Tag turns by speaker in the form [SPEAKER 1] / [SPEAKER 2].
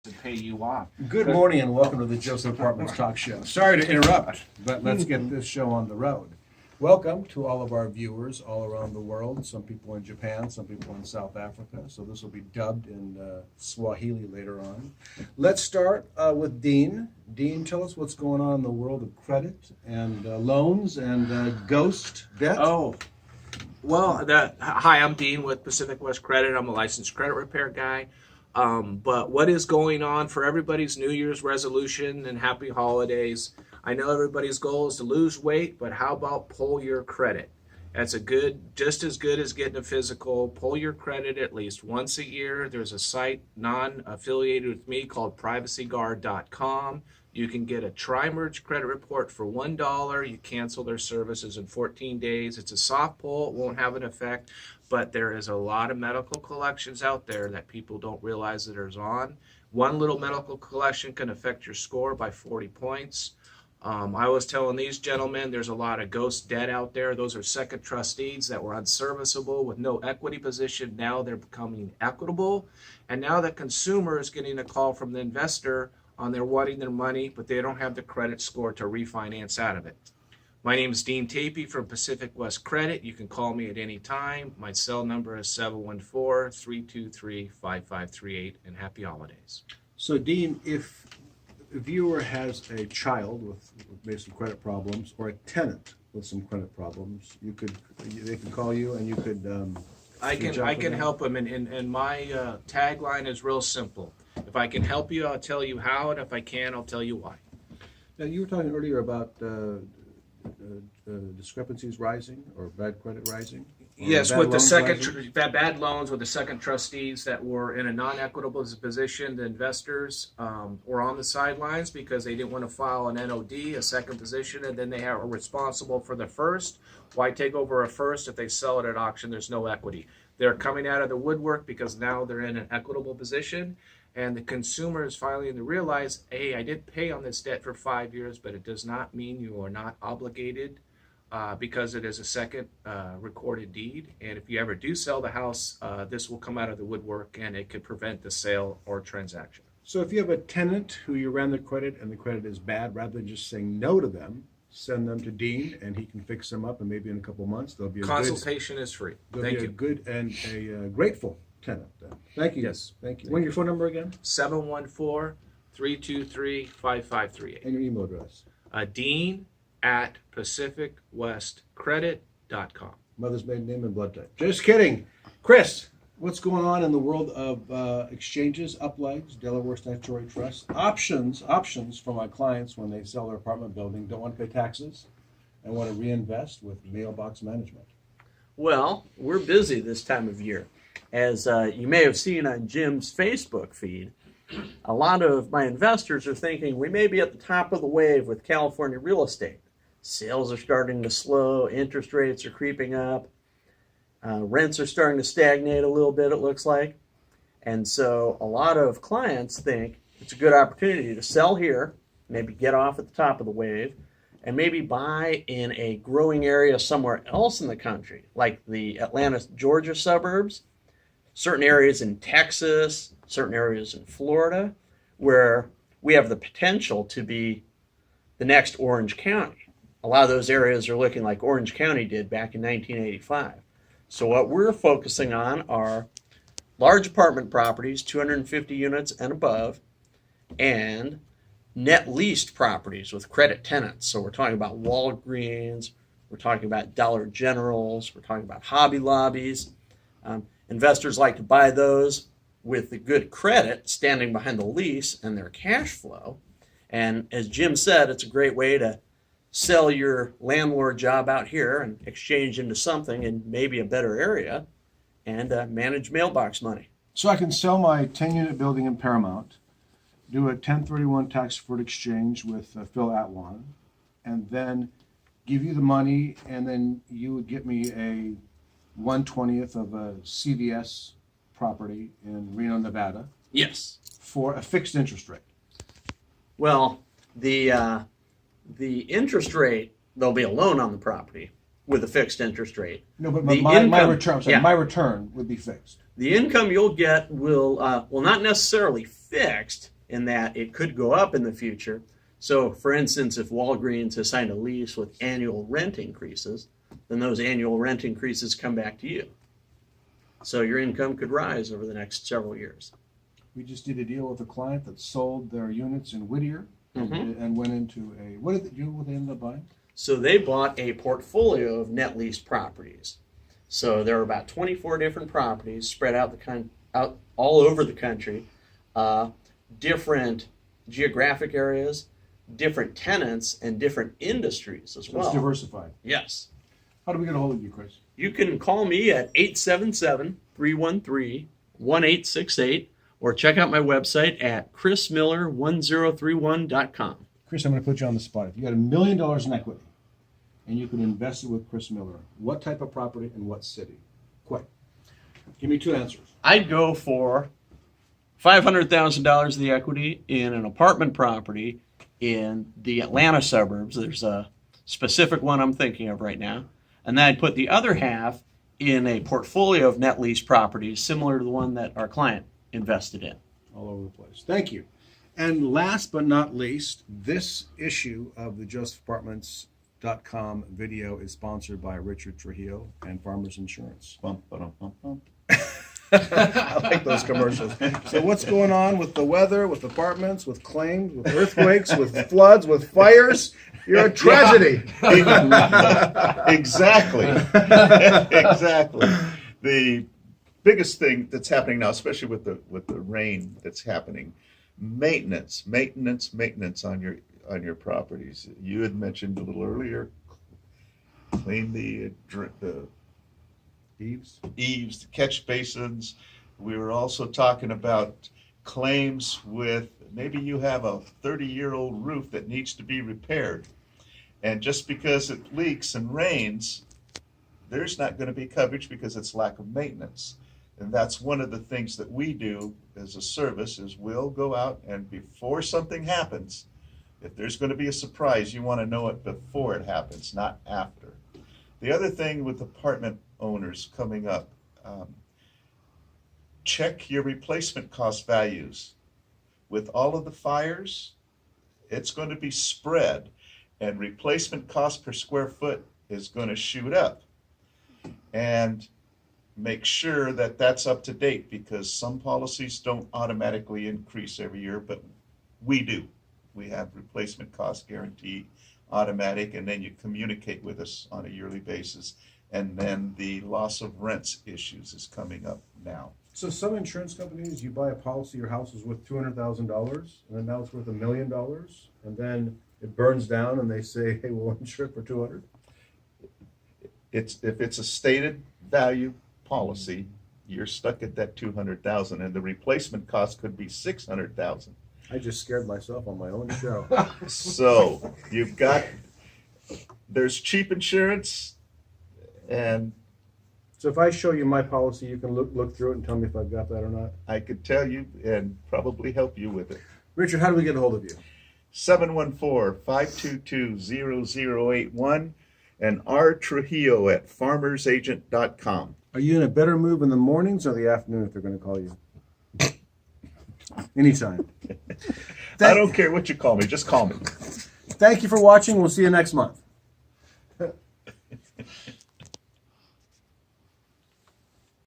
[SPEAKER 1] to pay you off.
[SPEAKER 2] Good morning and welcome to the Joseph Apartments Talk Show. Sorry to interrupt, but let's get this show on the road. Welcome to all of our viewers all around the world, some people in Japan, some people in South Africa, so this will be dubbed in Swahili later on. Let's start with Dean. Dean, tell us what's going on in the world of credit and loans and ghost debt.
[SPEAKER 1] Hi, I'm Dean with Pacific West Credit. I'm a licensed credit repair guy. But what is going on for everybody's New Year's resolution and happy holidays? I know everybody's goal is to lose weight, but how about pull your credit? That's just as good as getting a physical. Pull your credit at least once a year. There's a site non-affiliated with me called privacyguard.com. You can get a Tri-Merge credit report for $1. You cancel their services in 14 days. It's a soft pull. It won't have an effect, but there is a lot of medical collections out there that people don't realize that there's on. One little medical collection can affect your score by 40 points. I was telling these gentlemen there's a lot of ghost debt out there. Those are second trustees that were unserviceable with no equity position. Now they're becoming equitable. And now the consumer is getting a call from the investor on their wanting their money, but they don't have the credit score to refinance out of it. My name is Dean Tapey from Pacific West Credit. You can call me at any time. My cell number is 714-323-5538, and happy holidays.
[SPEAKER 2] So Dean, if a viewer has a child with maybe some credit problems or a tenant with some credit problems, they can call you and you could
[SPEAKER 1] I can help them, and my tagline is real simple. If I can help you, I'll tell you how, and if I can, I'll tell you why.
[SPEAKER 2] Now, you were talking earlier about discrepancies rising or bad credit rising?
[SPEAKER 1] Yes, with the bad loans with the second trustees that were in a non-equitable position, the investors were on the sidelines because they didn't want to file an NOD, a second position, and then they are responsible for the first. Why take over a first if they sell it at auction? There's no equity. They're coming out of the woodwork because now they're in an equitable position, and the consumer is finally to realize, hey, I did pay on this debt for 5 years, but it does not mean you are not obligated because it is a second recorded deed. And if you ever do sell the house, this will come out of the woodwork and it could prevent the sale or transaction.
[SPEAKER 2] So if you have a tenant who you ran the credit and the credit is bad, rather than just saying no to them, send them to Dean and he can fix them up, and maybe in a couple months they'll be a
[SPEAKER 1] consultation is free. Thank you.
[SPEAKER 2] Good and a grateful tenant. Thank you.
[SPEAKER 1] Yes.
[SPEAKER 2] Thank you. What's your phone number again?
[SPEAKER 1] 714-323-5538.
[SPEAKER 2] And your email address?
[SPEAKER 1] Dean@PacificWestCredit.com.
[SPEAKER 2] Mother's maiden name and blood type. Just kidding. Chris, what's going on in the world of exchanges, uplights, Delaware Statutory Trust, options for my clients when they sell their apartment building, don't want to pay taxes, and want to reinvest with mailbox management?
[SPEAKER 3] Well, we're busy this time of year. As you may have seen on Jim's Facebook feed, a lot of my investors are thinking we may be at the top of the wave with California real estate. Sales are starting to slow, interest rates are creeping up, rents are starting to stagnate a little bit, it looks like. And so a lot of clients think it's a good opportunity to sell here, maybe get off at the top of the wave, and maybe buy in a growing area somewhere else in the country, like the Atlanta, Georgia suburbs, certain areas in Texas, certain areas in Florida, where we have the potential to be the next Orange County. A lot of those areas are looking like Orange County did back in 1985. So what we're focusing on are large apartment properties, 250 units and above, and net leased properties with credit tenants. So we're talking about Walgreens, we're talking about Dollar Generals, we're talking about Hobby Lobbies. Investors like to buy those with the good credit standing behind the lease and their cash flow. And as Jim said, it's a great way to sell your landlord job out here and exchange into something in maybe a better area and manage mailbox money.
[SPEAKER 2] So I can sell my 10-unit building in Paramount, do a 1031 tax-deferred exchange with Phil Atwan, and then give you the money, and then you would get me a 1/20th of a CVS property in Reno, Nevada.
[SPEAKER 3] Yes.
[SPEAKER 2] For a fixed interest rate.
[SPEAKER 3] Well, the interest rate, there'll be a loan on the property with a fixed interest rate.
[SPEAKER 2] No, but
[SPEAKER 3] The
[SPEAKER 2] my
[SPEAKER 3] income-
[SPEAKER 2] return,
[SPEAKER 3] yeah.
[SPEAKER 2] my return would be fixed.
[SPEAKER 3] The income you'll get will not necessarily fixed in that it could go up in the future. So, for instance, if Walgreens has signed a lease with annual rent increases, then those annual rent increases come back to you. So your income could rise over the next several years.
[SPEAKER 2] We just did a deal with a client that sold their units in Whittier
[SPEAKER 3] Mhm.
[SPEAKER 2] and went into a, what did they end up buying?
[SPEAKER 3] So they bought a portfolio of net lease properties. So there are about 24 different properties spread out out all over the country, different geographic areas, different tenants, and different industries as
[SPEAKER 2] So
[SPEAKER 3] well.
[SPEAKER 2] it's diversified.
[SPEAKER 3] Yes.
[SPEAKER 2] How do we get a hold of you, Chris?
[SPEAKER 3] You can call me at 877-313-1868 or check out my website at chrismiller1031.com.
[SPEAKER 2] Chris, I'm going to put you on the spot. If you got $1 million in equity and you could invest it with Chris Miller, what type of property and what city? Quick. Give me two answers.
[SPEAKER 3] I'd go for $500,000 of the equity in an apartment property in the Atlanta suburbs. There's a specific one I'm thinking of right now. And then I'd put the other half in a portfolio of net lease properties similar to the one that our client invested in.
[SPEAKER 2] All over the place. Thank you. And last but not least, this issue of the JosephApartments.com video is sponsored by Richard Trujillo and Farmers Insurance.
[SPEAKER 4] Bum, ba-dum, bum, bum.
[SPEAKER 2] I like those commercials. So what's going on with the weather, with apartments, with claims, with earthquakes, with floods, with fires? You're a tragedy.
[SPEAKER 4] Exactly. Exactly. The biggest thing that's happening now, especially with the rain that's happening, maintenance on your properties. You had mentioned a little earlier, clean the
[SPEAKER 2] Eaves?
[SPEAKER 4] eaves, the catch basins. We were also talking about claims with maybe you have a 30-year-old roof that needs to be repaired. And just because it leaks and rains, there's not going to be coverage because it's lack of maintenance. And that's one of the things that we do as a service is we'll go out and before something happens, if there's going to be a surprise, you want to know it before it happens, not after. The other thing with apartment owners coming up, check your replacement cost values. With all of the fires, it's going to be spread, and replacement cost per square foot is going to shoot up. And make sure that that's up to date because some policies don't automatically increase every year, but we do. We have replacement cost guarantee automatic, and then you communicate with us on a yearly basis. And then the loss of rents issues is coming up now.
[SPEAKER 2] So some insurance companies, you buy a policy, your house is worth $200,000, and then now it's worth $1 million, and then it burns down, and they say, "Hey, we'll insure it for $200."
[SPEAKER 4] If it's a stated value policy, you're stuck at that $200,000, and the replacement cost could be $600,000.
[SPEAKER 2] I just scared myself on my own show.
[SPEAKER 4] So there's cheap insurance, and
[SPEAKER 2] So if I show you my policy, you can look through it and tell me if I've got that or not.
[SPEAKER 4] I could tell you and probably help you with it.
[SPEAKER 2] Richard, how do we get a hold of you?
[SPEAKER 4] 714-522-0081 and R. Trujillo at farmersagent.com.
[SPEAKER 2] Are you in a better mood in the mornings or the afternoon if they're going to call you? Anytime.
[SPEAKER 4] I don't care what you call me, just call me.
[SPEAKER 2] Thank you for watching. We'll see you next month.